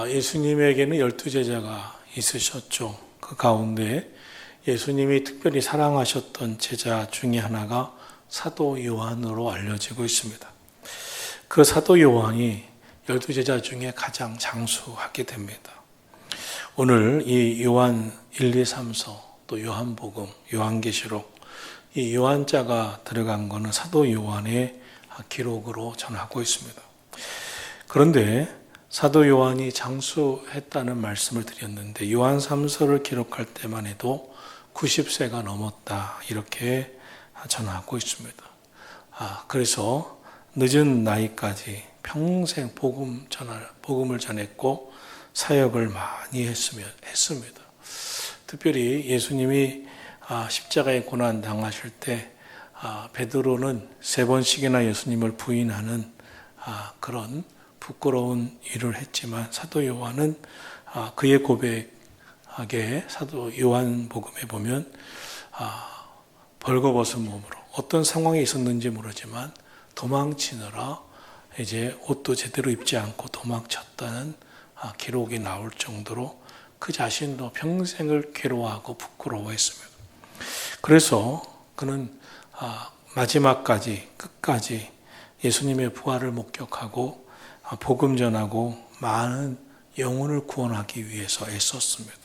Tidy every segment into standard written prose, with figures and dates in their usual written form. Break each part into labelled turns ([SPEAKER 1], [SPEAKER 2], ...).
[SPEAKER 1] 예수님에게는 12제자가 있으셨죠. 그 가운데 예수님이 특별히 사랑하셨던 제자 중에 하나가 사도 요한으로 알려지고 있습니다. 그 사도 요한이 12제자 중에 가장 장수하게 됩니다. 오늘 이 요한 1, 2, 3서 또 요한복음, 요한계시록 이 요한자가 들어간 것은 사도 요한의 기록으로 전하고 있습니다. 그런데 사도 요한이 장수했다는 말씀을 드렸는데 요한 3서를 기록할 때만 해도 90세가 넘었다 이렇게 전하고 있습니다. 그래서 늦은 나이까지 평생 복음을 전했고 사역을 많이 했습니다. 특별히 예수님이 십자가에 고난 당하실 때 베드로는 3번씩이나 예수님을 부인하는 그런 부끄러운 일을 했지만 사도 요한은 그의 고백에 사도 요한복음에 보면 벌거벗은 몸으로 어떤 상황에 있었는지 모르지만 도망치느라 이제 옷도 제대로 입지 않고 도망쳤다는 기록이 나올 정도로 그 자신도 평생을 괴로워하고 부끄러워했습니다. 그래서 그는 마지막까지 끝까지 예수님의 부활을 목격하고 복음 전하고 많은 영혼을 구원하기 위해서 애썼습니다.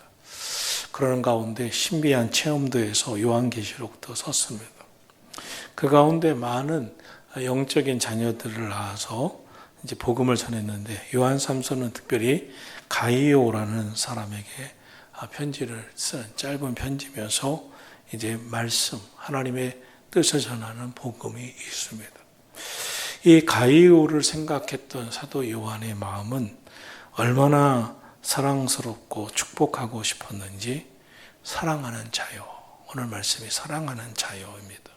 [SPEAKER 1] 그러는 가운데 신비한 체험도 해서 요한계시록도 썼습니다. 그 가운데 많은 영적인 자녀들을 낳아서 이제 복음을 전했는데 요한 3서는 특별히 가이오라는 사람에게 편지를 쓴 짧은 편지면서 이제 말씀, 하나님의 뜻을 전하는 복음이 있습니다. 이 가이오를 생각했던 사도 요한의 마음은 얼마나 사랑스럽고 축복하고 싶었는지 사랑하는 자요. 오늘 말씀이 사랑하는 자요입니다.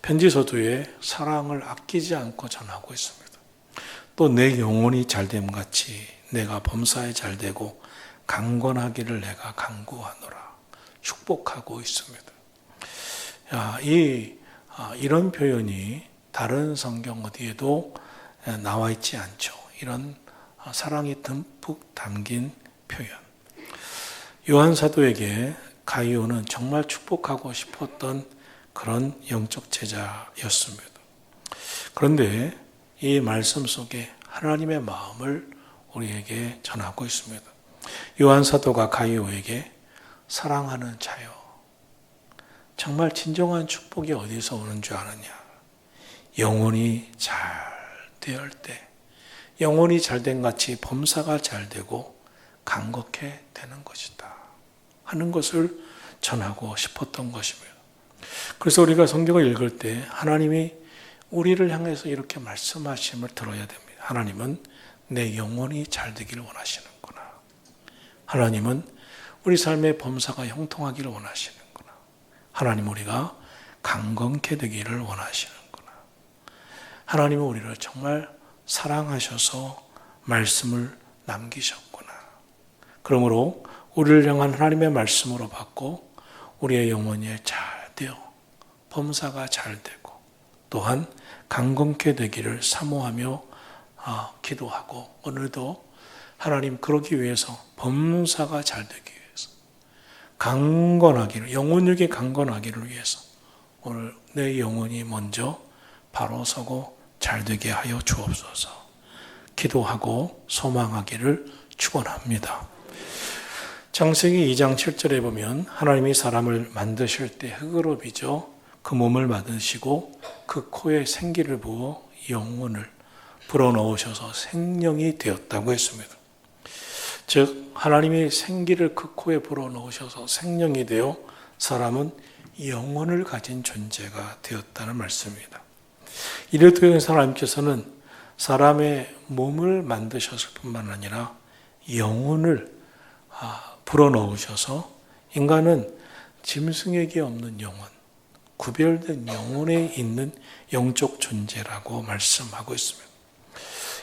[SPEAKER 1] 편지 서두에 사랑을 아끼지 않고 전하고 있습니다. 또 내 영혼이 잘됨 같이 내가 범사에 잘되고 강건하기를 내가 간구하노라 축복하고 있습니다. 이런 표현이 다른 성경 어디에도 나와 있지 않죠. 이런 사랑이 듬뿍 담긴 표현. 요한 사도에게 가이오는 정말 축복하고 싶었던 그런 영적 제자였습니다. 그런데 이 말씀 속에 하나님의 마음을 우리에게 전하고 있습니다. 요한 사도가 가이오에게 사랑하는 자요. 정말 진정한 축복이 어디서 오는 줄 아느냐. 영혼이 잘 되을 때 영혼이 잘된 같이 범사가 잘 되고 강건케 되는 것이다 하는 것을 전하고 싶었던 것입니다. 그래서 우리가 성경을 읽을 때 하나님이 우리를 향해서 이렇게 말씀하심을 들어야 됩니다. 하나님은 내 영혼이 잘 되기를 원하시는구나. 하나님은 우리 삶의 범사가 형통하기를 원하시는구나. 하나님 우리가 강건케 되기를 원하시는구나. 하나님은 우리를 정말 사랑하셔서 말씀을 남기셨구나. 그러므로 우리를 향한 하나님의 말씀으로 받고 우리의 영혼이 잘 되어 범사가 잘 되고 또한 강건케 되기를 사모하며 기도하고 오늘도 하나님 그러기 위해서 범사가 잘 되기 위해서 강건하기를 영혼력이 강건하기를 위해서 오늘 내 영혼이 먼저 바로 서고 잘 되게 하여 주옵소서. 기도하고 소망하기를 축원합니다. 창세기 2장 7절에 보면 하나님이 사람을 만드실 때 흙으로 빚어 그 몸을 만드시고 그 코에 생기를 부어 영혼을 불어넣으셔서 생명이 되었다고 했습니다. 즉 하나님이 생기를 그 코에 불어넣으셔서 생명이 되어 사람은 영혼을 가진 존재가 되었다는 말씀입니다. 이를 통해서 하나님께서는 사람의 몸을 만드셨을 뿐만 아니라 영혼을 불어넣으셔서 인간은 짐승에게 없는 영혼, 구별된 영혼에 있는 영적 존재라고 말씀하고 있습니다.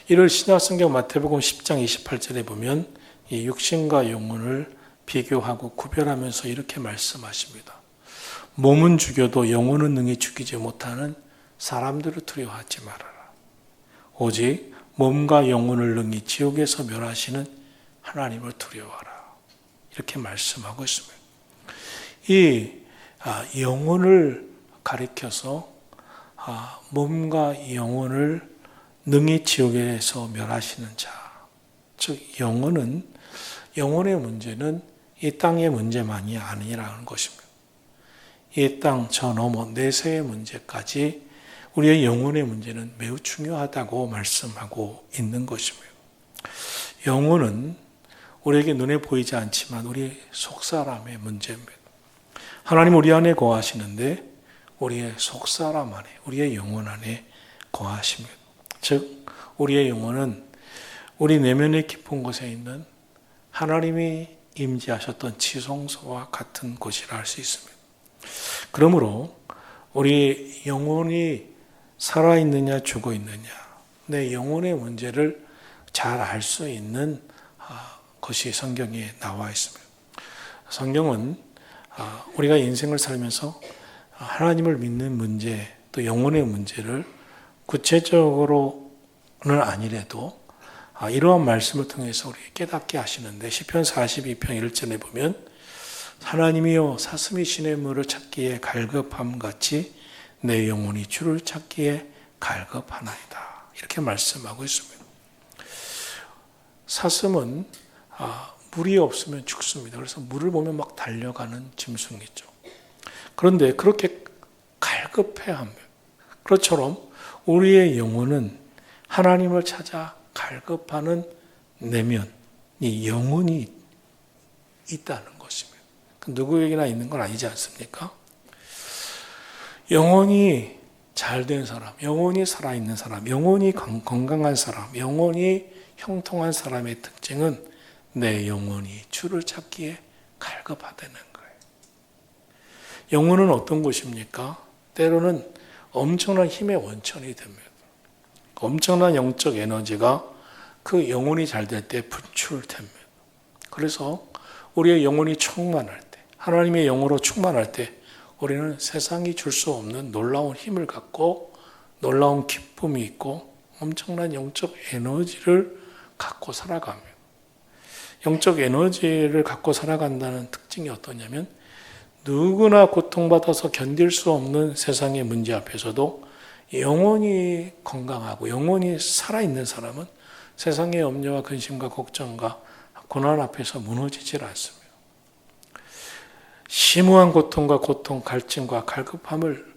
[SPEAKER 1] 이를 신약성경 마태복음 10장 28절에 보면 이 육신과 영혼을 비교하고 구별하면서 이렇게 말씀하십니다. 몸은 죽여도 영혼은 능히 죽이지 못하는 사람들을 두려워하지 말아라. 오직 몸과 영혼을 능히 지옥에서 멸하시는 하나님을 두려워하라. 이렇게 말씀하고 있습니다. 이 영혼을 가리켜서 몸과 영혼을 능히 지옥에서 멸하시는 자. 즉 영혼의 문제는 이 땅의 문제만이 아니라는 것입니다. 이 땅 저 너머 내세의 문제까지 우리의 영혼의 문제는 매우 중요하다고 말씀하고 있는 것입니다. 영혼은 우리에게 눈에 보이지 않지만 우리 속사람의 문제입니다. 하나님 우리 안에 거하시는데 우리의 속사람 안에, 우리의 영혼 안에 거하십니다. 즉 우리의 영혼은 우리 내면의 깊은 곳에 있는 하나님이 임재하셨던 지성소와 같은 곳이라 할 수 있습니다. 그러므로 우리 영혼이 살아있느냐 죽어있느냐, 내 영혼의 문제를 잘 알 수 있는 것이 성경에 나와 있습니다. 성경은 우리가 인생을 살면서 하나님을 믿는 문제, 또 영혼의 문제를 구체적으로는 아니래도 이러한 말씀을 통해서 우리 깨닫게 하시는데, 시편 42편 1절에 보면 하나님이여 사슴이 시냇물을 찾기에 갈급함같이 내 영혼이 주를 찾기에 갈급하나이다. 이렇게 말씀하고 있습니다. 사슴은 물이 없으면 죽습니다. 그래서 물을 보면 막 달려가는 짐승이죠. 그런데 그렇게 갈급해합니다. 그것처럼 우리의 영혼은 하나님을 찾아 갈급하는 내면, 이 영혼이 있다는 것입니다. 누구에게나 있는 건 아니지 않습니까? 영혼이 잘된 사람, 영혼이 살아있는 사람, 영혼이 건강한 사람, 영혼이 형통한 사람의 특징은 내 영혼이 주를 찾기에 갈급하다는 거예요. 영혼은 어떤 곳입니까? 때로는 엄청난 힘의 원천이 됩니다. 엄청난 영적 에너지가 그 영혼이 잘 될 때 분출됩니다. 그래서 우리의 영혼이 충만할 때, 하나님의 영으로 충만할 때 우리는 세상이 줄 수 없는 놀라운 힘을 갖고 놀라운 기쁨이 있고 엄청난 영적 에너지를 갖고 살아갑니다. 영적 에너지를 갖고 살아간다는 특징이 어떠냐면 누구나 고통받아서 견딜 수 없는 세상의 문제 앞에서도 영혼이 건강하고 영혼이 살아있는 사람은 세상의 염려와 근심과 걱정과 고난 앞에서 무너지질 않습니다. 심오한 고통과 갈증과 갈급함을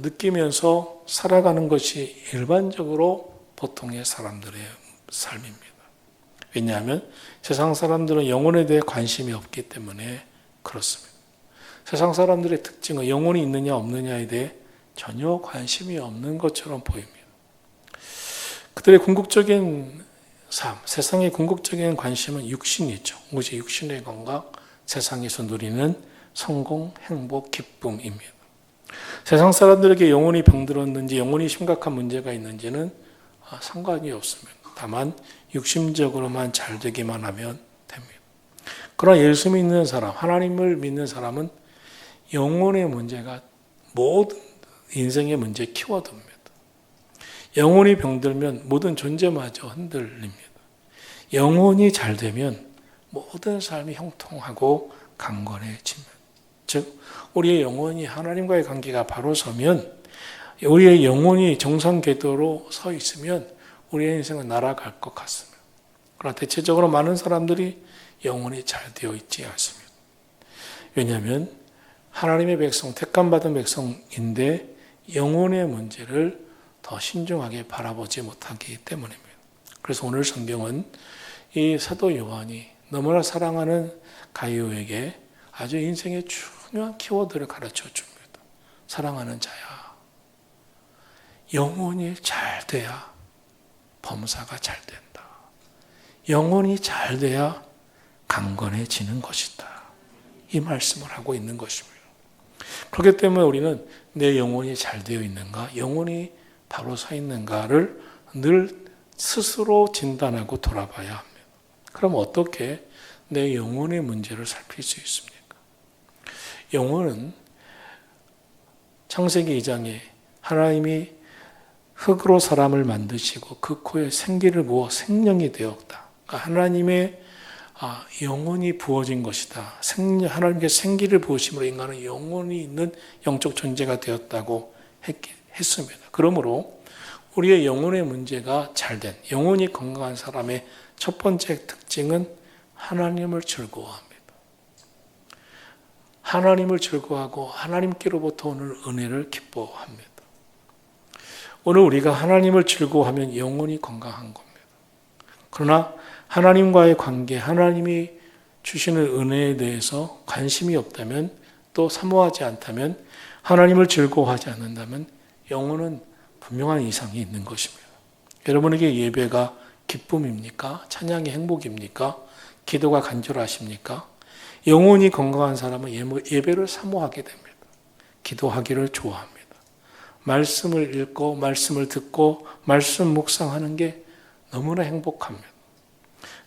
[SPEAKER 1] 느끼면서 살아가는 것이 일반적으로 보통의 사람들의 삶입니다. 왜냐하면 세상 사람들은 영혼에 대해 관심이 없기 때문에 그렇습니다. 세상 사람들의 특징은 영혼이 있느냐 없느냐에 대해 전혀 관심이 없는 것처럼 보입니다. 그들의 궁극적인 삶, 세상의 궁극적인 관심은 육신이죠. 오직 육신의 건강, 세상에서 누리는 성공, 행복, 기쁨입니다. 세상 사람들에게 영혼이 병들었는지 영혼이 심각한 문제가 있는지는 상관이 없습니다. 다만 육심적으로만 잘 되기만 하면 됩니다. 그러나 예수 믿는 사람, 하나님을 믿는 사람은 영혼의 문제가 모든 인생의 문제에 키워드입니다. 영혼이 병들면 모든 존재마저 흔들립니다. 영혼이 잘 되면 모든 삶이 형통하고 강건해집니다. 즉 우리의 영혼이 하나님과의 관계가 바로 서면, 우리의 영혼이 정상 궤도로 서 있으면 우리의 인생은 날아갈 것 같습니다. 그러나 대체적으로 많은 사람들이 영혼이 잘 되어 있지 않습니다. 왜냐하면 하나님의 백성, 택함받은 백성인데 영혼의 문제를 더 신중하게 바라보지 못하기 때문입니다. 그래서 오늘 성경은 이 사도 요한이 너무나 사랑하는 가이오에게 아주 인생의 중요한 키워드를 가르쳐 줍니다. 사랑하는 자야, 영혼이 잘 돼야 범사가 잘 된다. 영혼이 잘 돼야 강건해지는 것이다. 이 말씀을 하고 있는 것입니다. 그렇기 때문에 우리는 내 영혼이 잘 되어 있는가, 영혼이 바로 서 있는가를 늘 스스로 진단하고 돌아봐야 합니다. 그럼 어떻게 내 영혼의 문제를 살필 수 있습니까? 영혼은 창세기 2장에 하나님이 흙으로 사람을 만드시고 그 코에 생기를 부어 생명이 되었다. 그러니까 하나님의 영혼이 부어진 것이다. 하나님께 생기를 부으심으로 인간은 영혼이 있는 영적 존재가 되었다고 했습니다. 그러므로 우리의 영혼의 문제가 잘된, 영혼이 건강한 사람의 첫 번째 특징은 하나님을 즐거워합니다. 하나님을 즐거워하고 하나님께로부터 오는 은혜를 기뻐합니다. 오늘 우리가 하나님을 즐거워하면 영혼이 건강한 겁니다. 그러나 하나님과의 관계, 하나님이 주시는 은혜에 대해서 관심이 없다면, 또 사모하지 않다면, 하나님을 즐거워하지 않는다면 영혼은 분명한 이상이 있는 것입니다. 여러분에게 예배가 기쁨입니까? 찬양이 행복입니까? 기도가 간절하십니까? 영혼이 건강한 사람은 예배를 사모하게 됩니다. 기도하기를 좋아합니다. 말씀을 읽고 말씀을 듣고 말씀 묵상하는 게 너무나 행복합니다.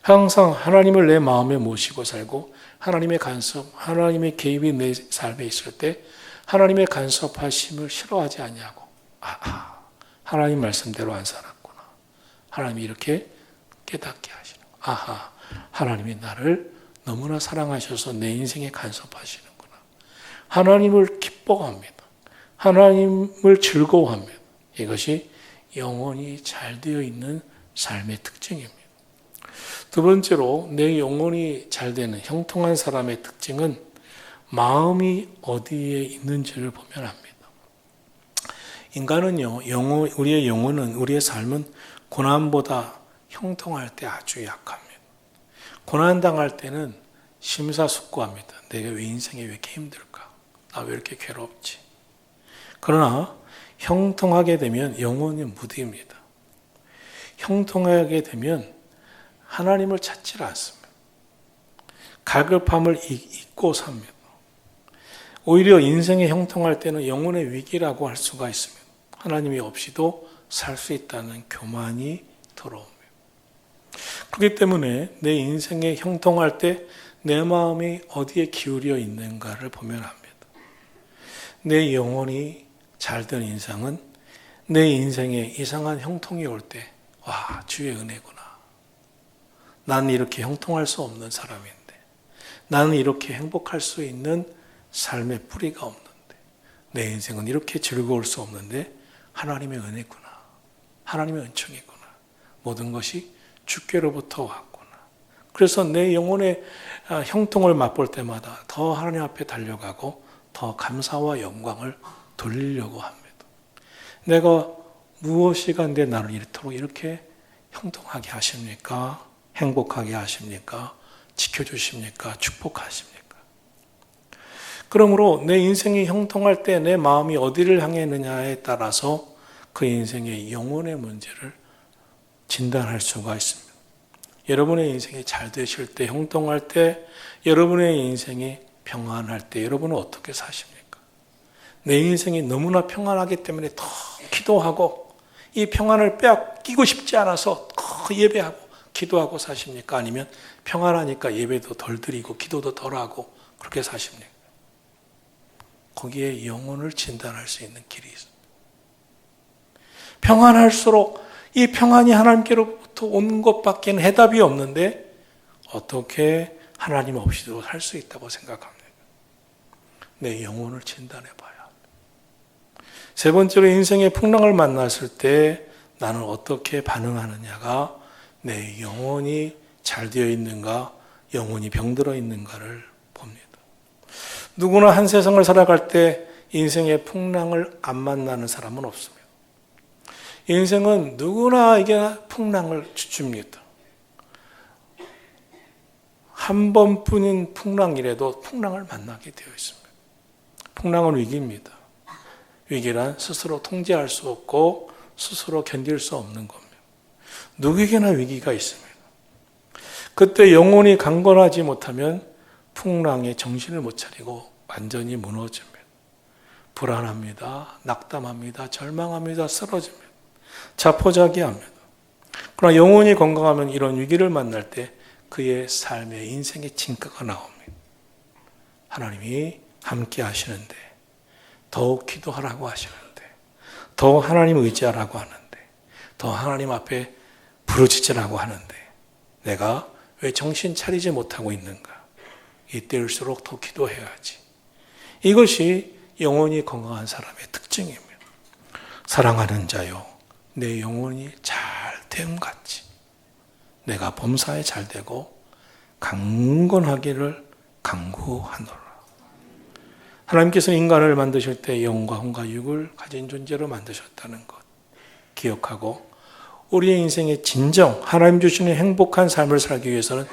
[SPEAKER 1] 항상 하나님을 내 마음에 모시고 살고 하나님의 간섭, 하나님의 개입이 내 삶에 있을 때 하나님의 간섭하심을 싫어하지 아니하고 하나님 말씀대로 안 살았구나. 하나님이 이렇게 깨닫게 하시는. 하나님이 나를 너무나 사랑하셔서 내 인생에 간섭하시는구나. 하나님을 기뻐합니다. 하나님을 즐거워합니다. 이것이 영혼이 잘 되어 있는 삶의 특징입니다. 두 번째로 내 영혼이 잘 되는 형통한 사람의 특징은 마음이 어디에 있는지를 보면 압니다. 인간은요, 우리의 영혼은, 우리의 삶은 고난보다 형통할 때 아주 약합니다. 고난당할 때는 심사숙고합니다. 내가 왜 인생이 왜 이렇게 힘들까? 나 왜 이렇게 괴롭지? 그러나 형통하게 되면 영혼이 무디입니다. 형통하게 되면 하나님을 찾지 않습니다. 갈급함을 잊고 삽니다. 오히려 인생이 형통할 때는 영혼의 위기라고 할 수가 있습니다. 하나님이 없이도 살 수 있다는 교만이 들어옵니다. 그렇기 때문에 내 인생이 형통할 때 내 마음이 어디에 기울여 있는가를 보면 합니다. 내 영혼이 잘된 인상은 내 인생에 이상한 형통이 올 때, 주의 은혜구나. 나는 이렇게 형통할 수 없는 사람인데, 나는 이렇게 행복할 수 있는 삶의 뿌리가 없는데, 내 인생은 이렇게 즐거울 수 없는데 하나님의 은혜구나. 하나님의 은총이구나. 모든 것이 주께로부터 왔구나. 그래서 내 영혼의 형통을 맛볼 때마다 더 하나님 앞에 달려가고 더 감사와 영광을 돌리려고 합니다. 내가 무엇이 간데 나를 이토록 이렇게 형통하게 하십니까? 행복하게 하십니까? 지켜주십니까? 축복하십니까? 그러므로 내 인생이 형통할 때 내 마음이 어디를 향해 있느냐에 따라서 그 인생의 영혼의 문제를 진단할 수가 있습니다. 여러분의 인생이 잘 되실 때, 형통할 때, 여러분의 인생이 평안할 때 여러분은 어떻게 사십니까? 내 인생이 너무나 평안하기 때문에 더 기도하고 이 평안을 빼앗기고 싶지 않아서 더 예배하고 기도하고 사십니까? 아니면 평안하니까 예배도 덜 드리고 기도도 덜 하고 그렇게 사십니까? 거기에 영혼을 진단할 수 있는 길이 있습니다. 평안할수록 이 평안이 하나님께로부터 온 것밖에는 해답이 없는데 어떻게 하나님 없이도 살 수 있다고 생각합니다. 내 영혼을 진단해 봐야 합니다. 세 번째로 인생의 풍랑을 만났을 때 나는 어떻게 반응하느냐가 내 영혼이 잘 되어 있는가, 영혼이 병들어 있는가를 봅니다. 누구나 한 세상을 살아갈 때 인생의 풍랑을 안 만나는 사람은 없습니다. 인생은 누구나에게 풍랑을 줍니다. 한 번뿐인 풍랑이라도 풍랑을 만나게 되어 있습니다. 풍랑은 위기입니다. 위기란 스스로 통제할 수 없고 스스로 견딜 수 없는 겁니다. 누구에게나 위기가 있습니다. 그때 영혼이 강건하지 못하면 풍랑에 정신을 못 차리고 완전히 무너집니다. 불안합니다. 낙담합니다. 절망합니다. 쓰러집니다. 자포자기합니다. 그러나 영혼이 건강하면 이런 위기를 만날 때 그의 삶의 인생의 진가가 나옵니다. 하나님이 함께 하시는데, 더욱 기도하라고 하시는데, 더 하나님 의지하라고 하는데, 더 하나님 앞에 부르짖으라고 하는데 내가 왜 정신 차리지 못하고 있는가? 이때일수록 더 기도해야지. 이것이 영혼이 건강한 사람의 특징입니다. 사랑하는 자요, 내 영혼이 잘 됨같이 내가 범사에 잘 되고 강건하기를 간구하노라. 하나님께서는 인간을 만드실 때 영과 혼과 육을 가진 존재로 만드셨다는 것 기억하고, 우리의 인생의 진정 하나님 주시는 행복한 삶을 살기 위해서는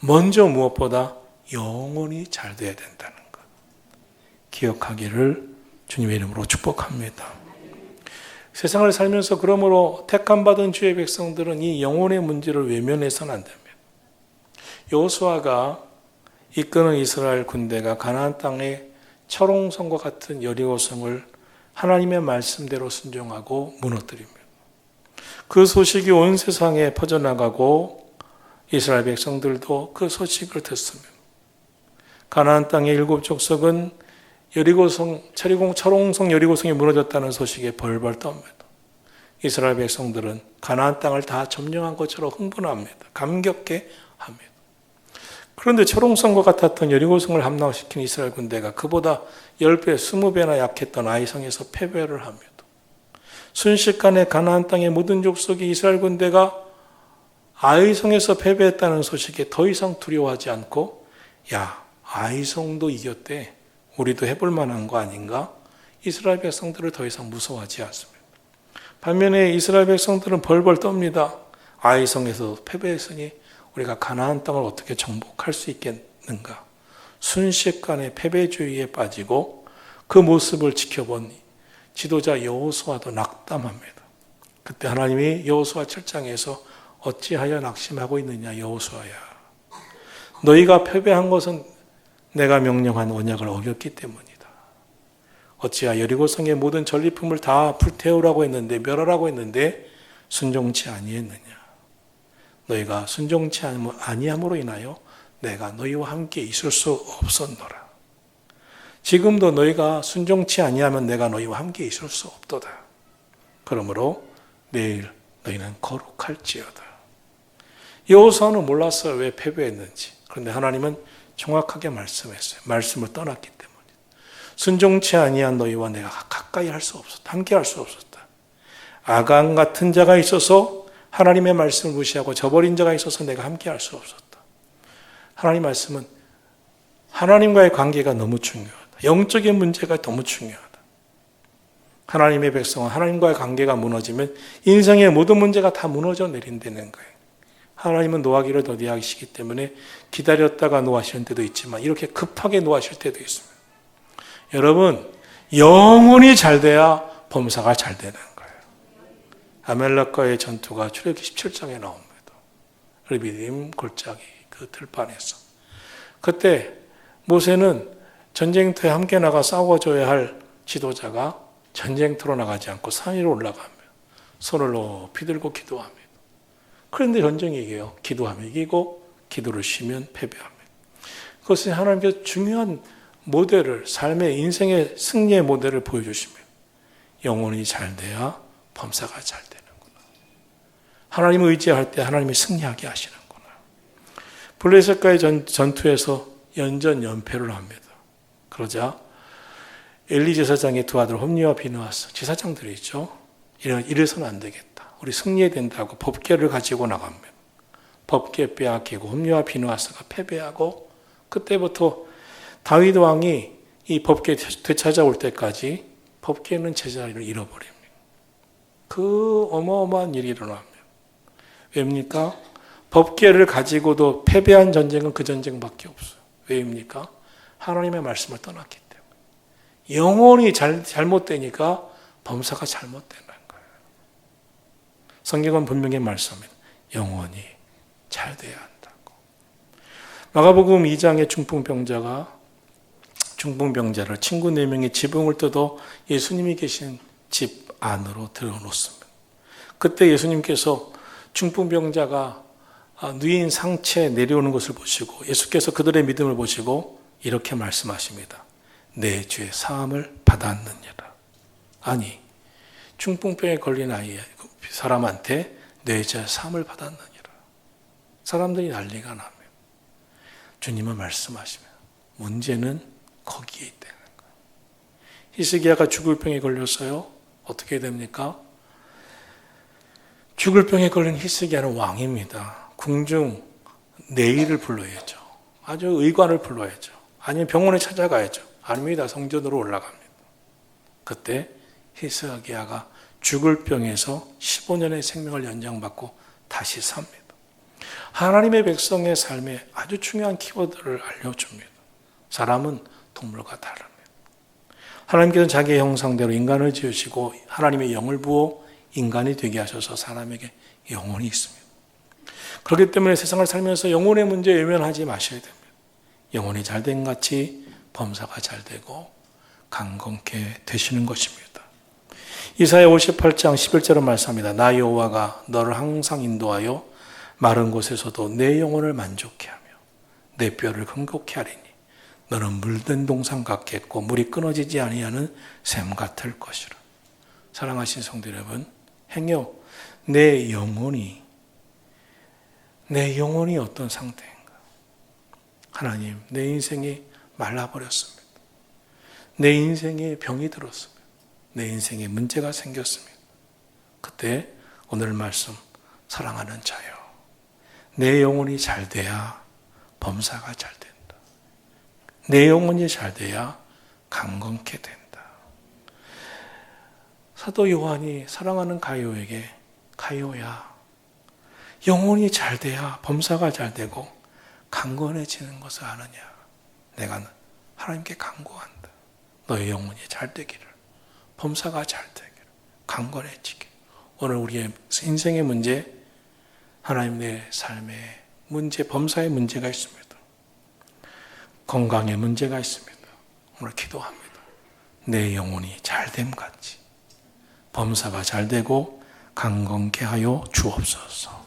[SPEAKER 1] 먼저 무엇보다 영혼이 잘 돼야 된다는 것 기억하기를 주님의 이름으로 축복합니다. 세상을 살면서 그러므로 택함받은 주의 백성들은 이 영혼의 문제를 외면해서는 안 됩니다. 여호수아가 이끄는 이스라엘 군대가 가나안 땅의 철옹성과 같은 여리고성을 하나님의 말씀대로 순종하고 무너뜨립니다. 그 소식이 온 세상에 퍼져나가고 이스라엘 백성들도 그 소식을 듣습니다. 가나안 땅의 7 족속은 여리고성, 철옹성 여리고성이 무너졌다는 소식에 벌벌 떱니다. 이스라엘 백성들은 가나안 땅을 다 점령한 것처럼 흥분합니다. 감격해 합니다. 그런데 철옹성과 같았던 여리고성을 함락시킨 이스라엘 군대가 그보다 10배, 20배나 약했던 아이성에서 패배를 합니다. 순식간에 가나안 땅의 모든 족속이 이스라엘 군대가 아이성에서 패배했다는 소식에 더 이상 두려워하지 않고, 야, 아이성도 이겼대, 우리도 해볼 만한 거 아닌가? 이스라엘 백성들을 더 이상 무서워하지 않습니다. 반면에 이스라엘 백성들은 벌벌 떱니다. 아이성에서 패배했으니 우리가 가나안 땅을 어떻게 정복할 수 있겠는가? 순식간에 패배주의에 빠지고 그 모습을 지켜본 지도자 여호수아도 낙담합니다. 그때 하나님이 여호수아 7장에서 어찌하여 낙심하고 있느냐 여호수아야, 너희가 패배한 것은 내가 명령한 언약을 어겼기 때문이다. 어찌하여 여리고성의 모든 전리품을 다 불태우라고 했는데, 멸하라고 했는데 순종치 아니했느냐. 너희가 순종치 아니함으로 인하여 내가 너희와 함께 있을 수 없었노라. 지금도 너희가 순종치 아니하면 내가 너희와 함께 있을 수 없도다. 그러므로 내일 너희는 거룩할지어다. 여호수아는 몰랐어요, 왜 패배했는지. 그런데 하나님은 정확하게 말씀했어요. 말씀을 떠났기 때문에. 순종치 아니한 너희와 내가 가까이 할 수 없었다. 함께 할 수 없었다. 아간 같은 자가 있어서 하나님의 말씀을 무시하고 저버린 자가 있어서 내가 함께 할 수 없었다. 하나님 말씀은 하나님과의 관계가 너무 중요하다. 영적인 문제가 너무 중요하다. 하나님의 백성은 하나님과의 관계가 무너지면 인생의 모든 문제가 다 무너져 내린다는 거예요. 하나님은 노하기를 더디하시기 때문에 기다렸다가 노하시는 때도 있지만 이렇게 급하게 노하실 때도 있습니다. 여러분, 영혼이 잘 돼야 범사가 잘 되는 거예요. 아멜렉과의 전투가 출애굽기 17장에 나옵니다. 르비딤 골짜기 그 들판에서. 그때 모세는 전쟁터에 함께 나가 싸워줘야 할 지도자가 전쟁터로 나가지 않고 산 위로 올라가며 손을 높이 들고 기도합니다. 그런데 전쟁이 이겨요. 기도하면 이기고 기도를 쉬면 패배합니다. 그것은 하나님께서 중요한 모델을, 삶의 인생의 승리의 모델을 보여주십니다. 영혼이 잘 돼야 범사가 잘 되는구나. 하나님을 의지할 때 하나님이 승리하게 하시는구나. 블레셋과의 전투에서 연전연패를 합니다. 그러자 엘리 제사장의 두 아들 홈리와 비느하스, 제사장들이 있죠. 이래서는 안 되겠다. 우리 승리해야 된다고 법궤를 가지고 나갑니다. 법궤 빼앗기고 홈리와 비느하스가 패배하고, 그때부터 다윗 왕이 이 법궤 되찾아올 때까지 법궤는 제자리를 잃어버립니다. 그 어마어마한 일이 일어납니다. 왜입니까? 법궤를 가지고도 패배한 전쟁은 그 전쟁밖에 없어요. 왜입니까? 하나님의 말씀을 떠났기 때문에. 영혼이 잘못되니까 범사가 잘못되는 거예요. 성경은 분명히 말씀합니다. 영혼이 잘 돼야 한다고. 마가복음 2장의 중풍병자를 친구 4명이 지붕을 뜯어 예수님이 계신 집 안으로 들어놓습니다. 그때 예수님께서 중풍병자가 누인 상체에 내려오는 것을 보시고 예수께서 그들의 믿음을 보시고 이렇게 말씀하십니다. 내 죄 사함을 받았느니라. 아니, 중풍병에 걸린 사람한테 내 죄 사함을 받았느니라. 사람들이 난리가 납니다. 주님은 말씀하시면 문제는 거기에 있다는 거예요. 히스기야가 죽을 병에 걸렸어요. 어떻게 됩니까? 죽을 병에 걸린 히스기야는 왕입니다. 궁중 내일을 불러야죠. 아주 의관을 불러야죠. 아니면 병원에 찾아가야죠. 아닙니다. 성전으로 올라갑니다. 그때 히스기야가 죽을 병에서 15년의 생명을 연장받고 다시 삽니다. 하나님의 백성의 삶에 아주 중요한 키워드를 알려줍니다. 사람은 동물과 다릅니다. 하나님께서는 자기의 형상대로 인간을 지으시고 하나님의 영을 부어 인간이 되게 하셔서 사람에게 영혼이 있습니다. 그렇기 때문에 세상을 살면서 영혼의 문제에 외면하지 마셔야 됩니다. 영혼이 잘된 같이 범사가 잘 되고 강건케 되시는 것입니다. 이사야 58장 11절은 말씀합니다. 나 여호와가 너를 항상 인도하여 마른 곳에서도 내 영혼을 만족케 하며 내 뼈를 흥곡케 하리니 너는 물든 동산 같겠고 물이 끊어지지 아니하는 샘 같을 것이라. 사랑하신 성도 여러분, 행여 내 영혼이 어떤 상태인가? 하나님, 내 인생이 말라버렸습니다. 내 인생에 병이 들었습니다. 내 인생에 문제가 생겼습니다. 그때 오늘 말씀, 사랑하는 자여, 내 영혼이 잘 돼야 범사가 잘 된다. 내 영혼이 잘 돼야 강건케 된다. 사도 요한이 사랑하는 가요에게, 가요야, 영혼이 잘 돼야 범사가 잘 되고 강건해지는 것을 아느냐. 내가 하나님께 간구한다. 너의 영혼이 잘 되기를, 범사가 잘 되기를, 강건해지기를. 오늘 우리의 인생의 문제, 하나님 내 삶의 문제, 범사의 문제가 있습니다. 건강의 문제가 있습니다. 오늘 기도합니다. 내 영혼이 잘됨 같이 범사가 잘 되고 강건케 하여 주옵소서.